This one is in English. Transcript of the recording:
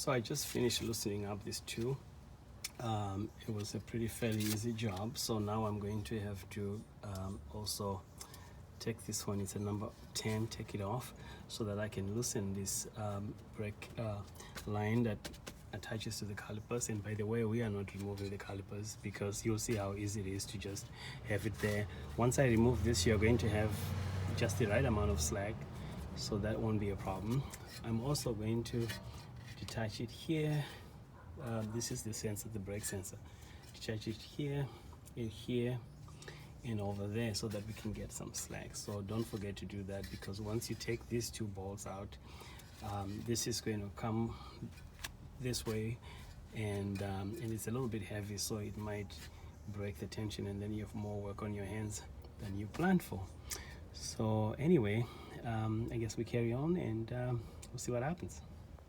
So I just finished loosening up these two. It was a fairly easy job. So now I'm going to have to also take this one, it's a number 10, take it off so that I can loosen this brake line that attaches to the calipers. And by the way, we are not removing the calipers because you'll see how easy it is to just have it there. Once I remove this, you're going to have just the right amount of slack, so that won't be a problem. I'm also going to detach it here. This is the sensor, the brake sensor. Detach it here and here and over there so that we can get some slack. So don't forget to do that, because once you take these two bolts out, this is going to come this way, and it's a little bit heavy, so it might break the tension, and then you have more work on your hands than you planned for. So anyway, I guess we carry on, and we'll see what happens.